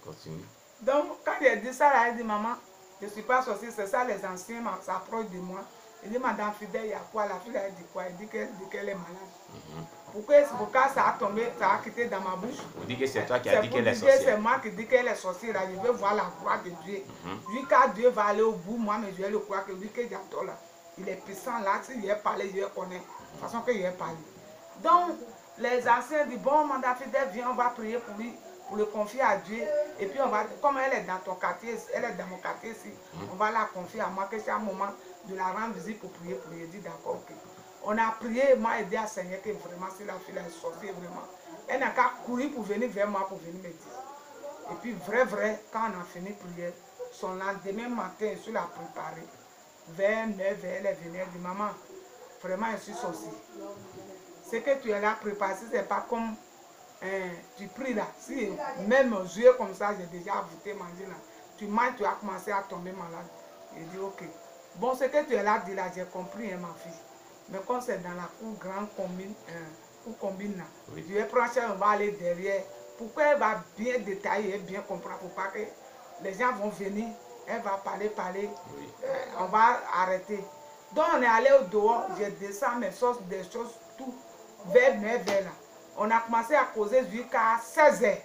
Continue. Donc, quand il a dit ça, là, il dit, maman, je ne suis pas sorcier, c'est ça, les anciens s'approchent de moi. Il dit, madame Fidèle, il y a quoi? La fille, elle dit quoi? Il dit qu'elle est malade. Pourquoi ça a tombé, ça a quitté dans ma bouche? Vous dites que c'est toi qui as dit qu'elle est sorcière. sorcière. C'est moi qui dis qu'elle est sorcière, là. Je veux voir la gloire de Dieu. Lui, quand Dieu va aller au bout, moi, mais je vais le croire que lui, que j'adore là. Il est puissant là, s'il est parlé, je vais connaître. De toute façon, qu'il est parlé. Donc, les anciens disent, bon, Madame Fidèle, viens, on va prier pour lui, pour le confier à Dieu. Et puis, on va, comme elle est dans ton quartier, elle est dans mon quartier ici, on va la confier à moi, que c'est un moment de la rendre visite pour prier pour lui. Il dit, d'accord, ok. On a prié, m'a aidé à Seigneur que vraiment, si la fille est sortie, vraiment, elle n'a qu'à courir pour venir vers moi, pour venir me dire. Et puis, vrai, quand on a fini de prier, son lendemain matin, je suis la préparée. Vers 9h, elle est venue, elle dit, maman, vraiment, je suis sortie. Ce que tu es là préparé, si ce n'est pas comme tu pries là, si même aux yeux comme ça, j'ai déjà voûté manger là, tu manges, tu as commencé à tomber malade. Il dit, ok. Bon, ce que tu es là dit là, j'ai compris, hein, ma fille. Mais quand c'est dans la cour grande combine là, oui. Je vais prendre, on va aller derrière. Pourquoi elle va bien détailler et bien comprendre, pour pas que les gens vont venir, elle va parler, oui. On va arrêter. Donc on est allé au dehors, je descends mes sources, des choses, tout, vers 9h là. On a commencé à causer jusqu'à 16h.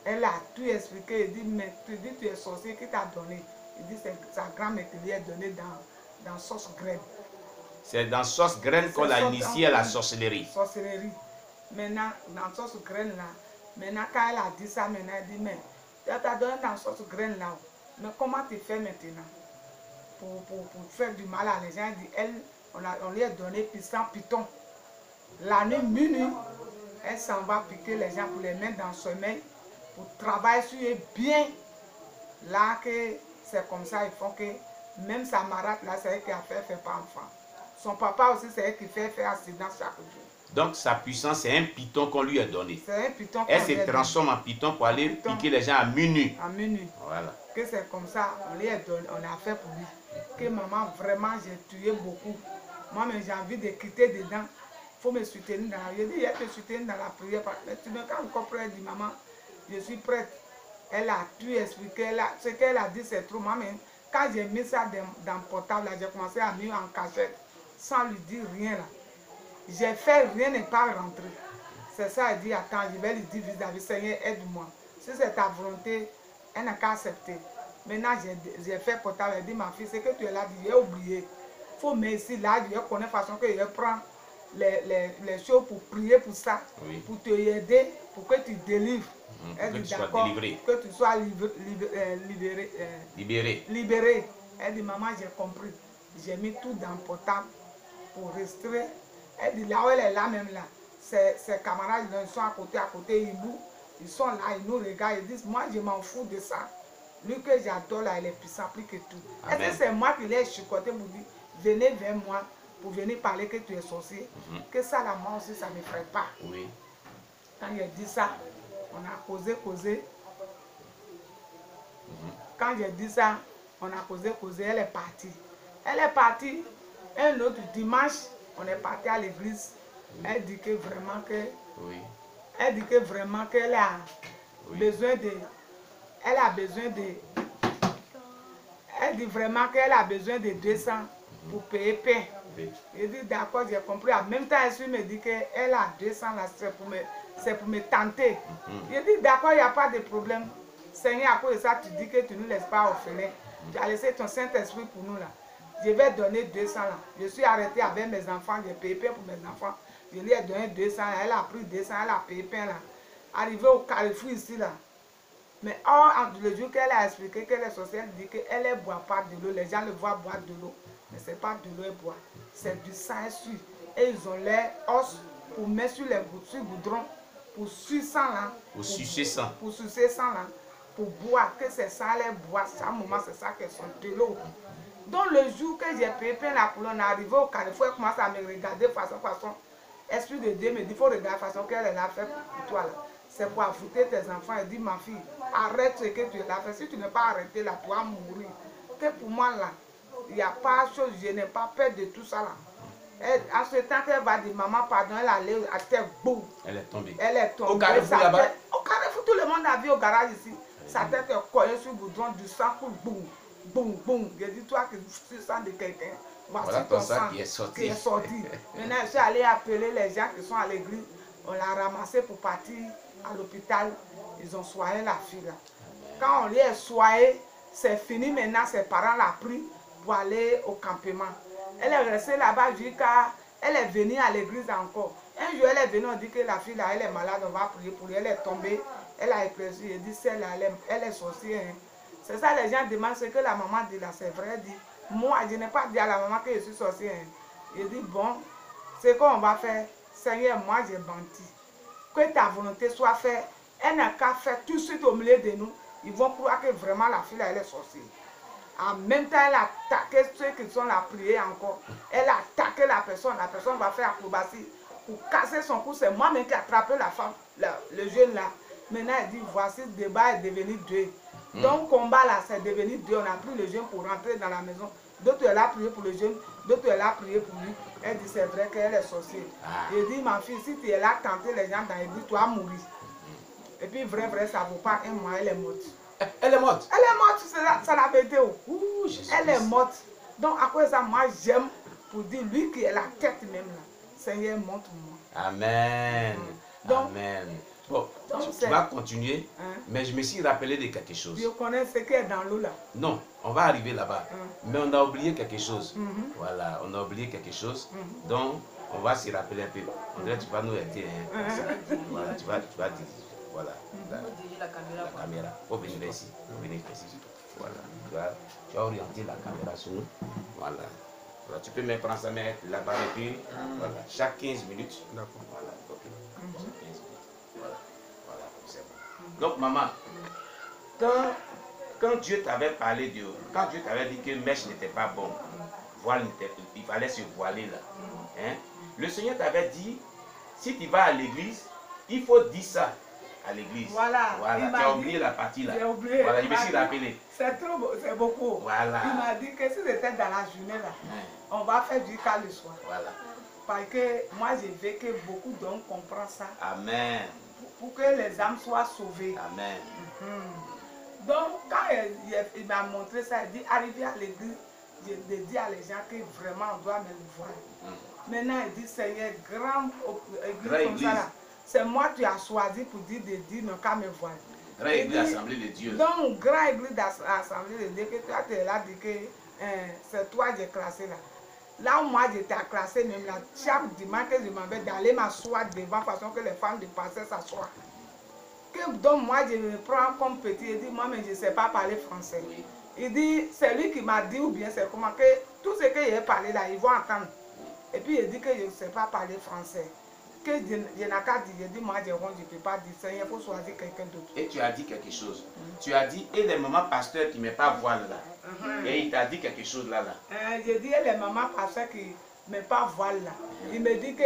Elle a tout expliqué, elle dit, mais tu dis tu es sorcier, qui t'a donné? Il dit, c'est sa grand-mère qui lui a donné dans sauce graine. C'est dans sauce graine qu'on a initié à la sorcellerie. Sorcellerie. Maintenant, dans sauce graine là, maintenant quand elle a dit ça, maintenant elle dit, mais tu t'as donné dans sauce graine là, mais comment tu fais maintenant pour faire du mal à les gens? Elle dit, elle, on lui a donné puissant piton. La nuit, minuit, elle s'en va piquer les gens pour les mettre dans le sommeil, pour travailler sur eux bien. Là, que c'est comme ça, il faut que même sa marate là, c'est elle qui a fait pas enfant. Son papa aussi, c'est elle qui fait accident chaque jour. Donc sa puissance, c'est un piton qu'on lui a donné. C'est un piton qu'on elle se transforme en piton pour aller piquer les gens à minuit. À minuit. Voilà. Que c'est comme ça, on lui a donné, on a fait pour lui. Que maman, vraiment, j'ai tué beaucoup. Moi, mais j'ai envie de quitter dedans. Il faut me soutenir dans la prière. Il dit, il te soutenir dans la prière. Mais tu me comprends, elle dit, maman, je suis prête. Elle a tout expliqué. Ce qu'elle a dit, c'est trop. Moi, mais quand j'ai mis ça dans le portable, j'ai commencé à mettre en cachette, sans lui dire rien là. J'ai fait rien n'est pas rentré. C'est ça, elle dit, attends, je vais lui dire vis-à-vis, Seigneur, aide-moi. Si c'est ta volonté, elle n'a qu'à accepter. Maintenant, j'ai fait portable, elle dit, ma fille, c'est que tu es là, j'ai oublié. Il faut me ici, là, je connais façon que je prends les choses pour prier pour ça, oui. Pour te aider, pour que tu délivres. Elle dit, d'accord, que tu sois libéré. Elle dit, maman, j'ai compris. J'ai mis tout dans le portable pour rester. Elle dit, là où elle est là, même là, ses camarades, ils sont à côté, ils sont là, ils nous regardent, ils disent, moi, je m'en fous de ça. Lui que j'adore, là, il est puissant plus que tout. Est-ce que c'est moi qui l'ai chicoté pour dire, venez vers moi, pour venir parler que tu es sorcier? Que ça, là, moi aussi, ça ne me ferait pas. Oui. Quand il a dit ça, on a causé. Quand j'ai dit ça, on a causé, elle est partie. Elle est partie, un autre dimanche, on est parti à l'église. Oui. Elle dit que vraiment que... Oui. Elle dit que vraiment qu'elle a besoin de... Elle a besoin de... Elle dit vraiment qu'elle a besoin de 200 pour payer pain. Oui. Je dis d'accord, j'ai compris. En même temps, elle me dit qu'elle a 200 là, c'est pour me tenter. Je dis d'accord, il n'y a pas de problème. Seigneur, à cause de ça, tu dis que tu ne nous laisses pas orphelins. Tu as laissé ton Saint-Esprit pour nous là. Je vais donner 200 là. Je suis arrêté avec mes enfants, j'ai payé pain pour mes enfants. Je lui ai donné 200 là. Elle a pris 200, elle a payé pain là. Arrivé au carrefour ici là. Mais le jour qu'elle a expliqué qu'elle est sorcière, elle dit qu'elle ne boit pas de l'eau. Les gens le voient boire de l'eau. Mais ce n'est pas de l'eau qu'elle boit. C'est du sang sucre. Et ils ont les os pour mettre sur les goudrons. Pour sucer sang là. Pour sucer sang. Pour sucer sang là. Pour boire. Que c'est ça, elle boit. À un moment, c'est ça qu'elles sont de l'eau. Donc le jour que j'ai payé plein la couleur, on est arrivé au carrefour, elle commence à me regarder façon. Esprit de Dieu me dit, il faut regarder façon qu'elle a fait pour toi là. C'est pour affronter tes enfants. Elle dit, ma fille, arrête ce que tu as fait. Si tu n'es pas arrêté là, tu vas mourir. Que pour moi là, il n'y a pas de chose, je n'ai pas peur de tout ça là. Elle, en ce temps qu'elle va dire, maman, pardon, elle allait à terre, boum. Elle est tombée. Elle est tombée. Au carrefour là-bas. Au carrefour, tout le monde a vu au garage ici. Sa tête est collée sur le goudron, du sang coule, boum, boum, boum. Je dis, toi qui tu sens de quelqu'un, voilà ton sang qui est sorti. Maintenant, je suis allé appeler les gens qui sont à l'église. On l'a ramassé pour partir à l'hôpital. Ils ont soigné la fille là. Quand on lui a soigné, c'est fini maintenant. Ses parents l'ont pris pour aller au campement. Elle est restée là-bas jusqu'à... Elle est venue à l'église encore. Un jour, elle est venue, on dit que la fille là, elle est malade, on va prier pour elle. Elle est tombée, elle a éclairci. Elle dit, celle-là, elle est sorcière. Hein. C'est ça, les gens demandent ce que la maman dit là, c'est vrai. Elle dit, moi, je n'ai pas dit à la maman que je suis sorcière. Hein. Il dit, bon, c'est qu'on va faire. Seigneur, moi, j'ai menti. Que ta volonté soit faite. Elle n'a qu'à faire tout de suite au milieu de nous. Ils vont croire que vraiment la fille là, elle est sorcière. En même temps, elle a attaqué ceux qui sont là prier encore. Elle a attaqué la personne va faire acrobatie pour casser son cou. C'est moi-même qui ai attrapé la femme, le jeune là. Maintenant, elle dit, voici, le débat est devenu Dieu. Donc, combat là, c'est devenu Dieu. On a pris le jeune pour rentrer dans la maison. D'autres, elle a prié pour le jeune. D'autres, elle a prié pour lui. Elle dit, c'est vrai qu'elle est sorcière. Elle dit, ma fille, si tu es là, tenter les gens dans l'église, tu vas mourir. Et puis, vrai, ça ne vaut pas un mois, elle est morte. Elle est morte. Elle est morte, ça l'a pété. Elle est morte. Donc, à cause de ça, moi, j'aime pour dire, lui qui est la tête même là, Seigneur, montre-moi. Amen. Donc, amen. Bon, donc tu vas continuer, mais je me suis rappelé de quelque chose. Je connais ce qui est dans l'eau là. Non, on va arriver là-bas. Mais on a oublié quelque chose. Voilà, on a oublié quelque chose. Donc, on va s'y rappeler un peu. On dirait que tu vas nous aider. Hein, voilà, tu vas dire. Voilà. La caméra. Faut venir ici. Voilà. Tu vas orienter la caméra sur nous. Voilà. Voilà. Tu peux même prendre sa main là-bas et puis voilà. Chaque 15 minutes. D'accord. Voilà. Ok. 15 minutes. Voilà. Voilà. C'est bon. Donc maman, quand Dieu t'avait parlé de... Quand Dieu t'avait dit que mèche n'était pas bon, voile il fallait se voiler là. Hein? Le Seigneur t'avait dit, si tu vas à l'église, il faut dire ça à l'église. Voilà. Tu as oublié la partie là. J'ai oublié. Voilà, je me suis rappelé. C'est trop beau, c'est beaucoup. Voilà. Il m'a dit que si c'était dans la journée là, on va faire du cas le soir. Voilà. Parce que moi je veux que beaucoup d'hommes comprennent ça. Amen. Pour que les âmes soient sauvées. Amen. Donc quand il m'a montré ça, il dit arriver à l'église, de dire à les gens que vraiment on doit me le voir. Maintenant il dit Seigneur, grande église comme ça là. C'est moi qui as choisi pour dire de dire non qu'à me voir. Grande église assemblée de Dieu. Donc, grande église assemblée de Dieu, que toi tu es là, dit que c'est toi que j'ai classé là. Là où moi j'étais classé, même là, chaque dimanche que je m'en vais d'aller m'asseoir devant, façon que les femmes de passer s'assoient. Donc moi je me prends comme petit, il dit moi mais je ne sais pas parler français. Oui. Il dit, c'est lui qui m'a dit ou bien c'est comment que tout ce que j'ai parlé là, ils vont entendre. Et puis il dit que je ne sais pas parler français. Que je n'ai qu'à dire, je dis moi je ne peux pas dire ça, il faut choisir quelqu'un d'autre. Et tu as dit quelque chose. Tu as dit, et les mamans pasteurs qui ne mettent pas voile là. Et il t'a dit quelque chose là. J'ai dit, et les mamans pasteurs qui ne mettent pas voile là. Il me dit que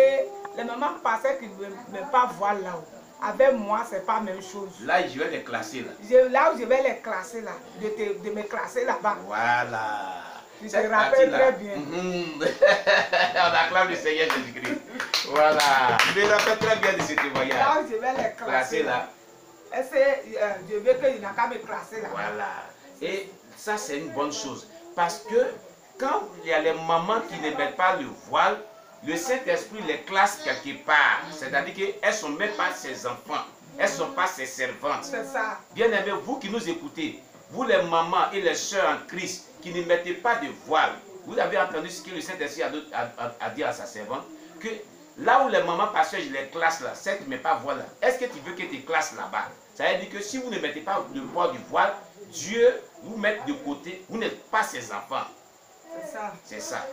les mamans pasteurs qui ne mettent pas voile là. Avec moi, ce n'est pas la même chose. Là, je vais les classer là. Là où je vais les classer là, de me classer là-bas. Voilà. Tu te rappelles très bien. On acclame le Seigneur Jésus-Christ. Voilà. Je me rappelle très bien de ce témoignage. Là où je vais les classer là. Je veux qu'il n'a qu'à me classer là. Voilà. Et ça, c'est une bonne chose. Parce que quand il y a les mamans qui ne mettent pas le voile, le Saint-Esprit les classe quelque part. C'est-à-dire qu'elles ne sont même pas ses enfants. Elles ne sont pas ses servantes. C'est ça. Bien aimés, vous qui nous écoutez, vous les mamans et les sœurs en Christ qui ne mettez pas de voile, vous avez entendu ce que le Saint-Esprit a dit à sa servante, que là où les mamans pasteurs, je les classe là, celles qui ne mettent pas voile là, est-ce que tu veux que tu classes là-bas? Ça veut dire que si vous ne mettez pas le poids du voile, Dieu vous met de côté, vous n'êtes pas ses enfants. C'est ça. C'est ça.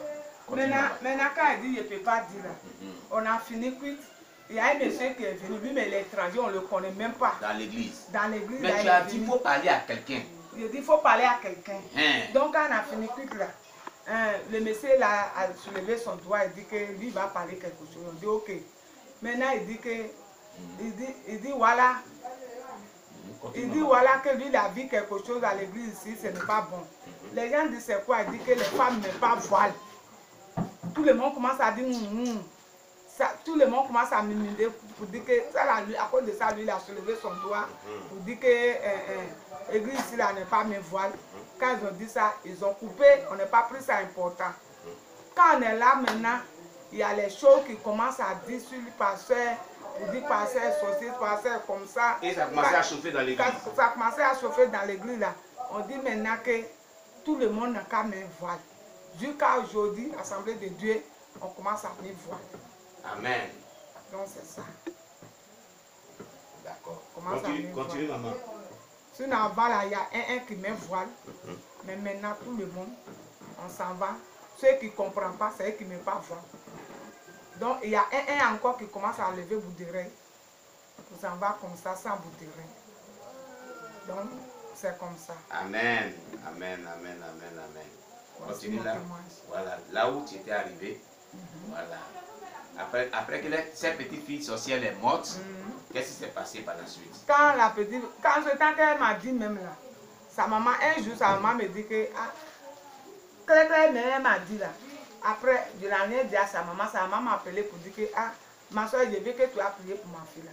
Maintenant, quand il dit je ne peux pas dire là, on a fini quitte. Il y a un monsieur qui est venu, lui, mais l'étranger, on ne le connaît même pas. Dans l'église. Dans l'église. Mais tu as dit, il faut parler à quelqu'un. Il dit, il faut parler à quelqu'un. Donc, quand on a fini quitte là, le monsieur là, a soulevé son doigt et dit que lui va parler quelque chose. On dit, ok. Maintenant, il dit que, il dit voilà. Il dit voilà que lui, il a vu quelque chose à l'église ici, ce n'est pas bon. Les gens disent c'est quoi? Il dit que les femmes ne mettent pas voile. Tout le monde commence à dire tout le monde commence à murmurer pour dire que ça, là, à cause de ça, lui, il a soulevé son doigt pour dire que l'église ici là n'est pas mes voiles. Quand ils ont dit ça, ils ont coupé, on n'a pas pris ça important. Quand on est là maintenant, il y a les choses qui commencent à dire sur le pasteur, pour dire pasteur, sorcier, pasteur, comme ça. Et ça a commencé à chauffer dans l'église. Ça a commencé à chauffer dans l'église là. On dit maintenant que tout le monde n'a qu'à mettre voile. Jusqu'à aujourd'hui, l'Assemblée de Dieu, on commence à mettre voile. Amen. Donc c'est ça. D'accord. Continue maman. Sur l'avant là, il y a un qui met voile. Mais maintenant, tout le monde, on s'en va. Ceux qui ne comprennent pas, c'est eux qui ne mettent pas voile. Donc il y a un encore qui commence à lever bouderie. On s'en va comme ça, sans bouderie. Donc c'est comme ça. Amen. Amen, amen, amen, amen. Continue là. Voilà, là où tu étais arrivé. Voilà. Après que cette petite fille sorcière est morte, qu'est-ce qui s'est passé par la suite? Quand elle m'a dit même là, sa maman, un jour, sa maman me dit que, elle m'a dit là, après, je l'ai dit à sa maman m'a appelé pour dire que, ma soeur, je veux que tu as prié pour ma fille là.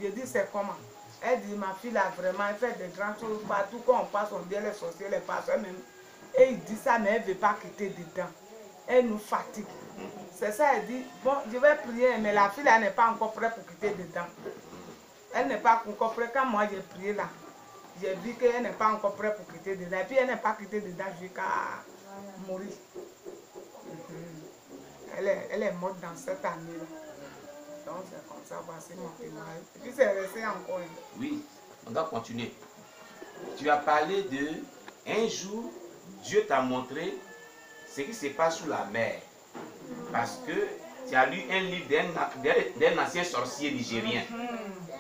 Je dis, c'est comment? Elle dit, ma fille là, vraiment, elle fait des grandes choses partout, quand on passe, on dit, elle est sorcière, elle est pasteur même. Et il dit ça, mais elle ne veut pas quitter dedans. Elle nous fatigue. C'est ça, elle dit, bon, je vais prier, mais la fille, elle n'est pas encore prête pour quitter dedans. Elle n'est pas encore prête. Quand moi j'ai prié là, j'ai vu qu'elle n'est pas encore prête pour quitter dedans. Et puis elle n'est pas quittée dedans jusqu'à mourir. Elle est morte dans cette année-là. Donc c'est comme ça, voici mon témoignage. Et puis c'est resté encore. Oui, on doit continuer. Tu as parlé de un jour, Dieu t'a montré ce qui se passe sous la mer. Parce que tu as lu un livre d'un ancien sorcier nigérien.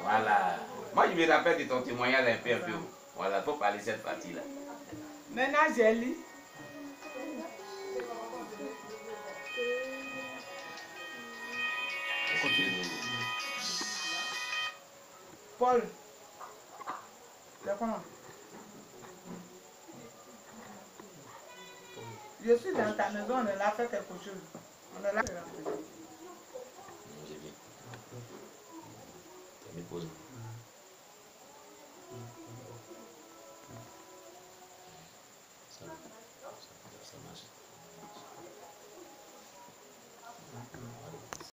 Voilà. Moi, je me rappelle de ton témoignage un peu. Voilà, il faut parler de cette partie-là. Maintenant, j'ai lu. Paul. C'est comment? Je suis dans ta maison, on est là, fait quelque chose. On est là. J'ai bien.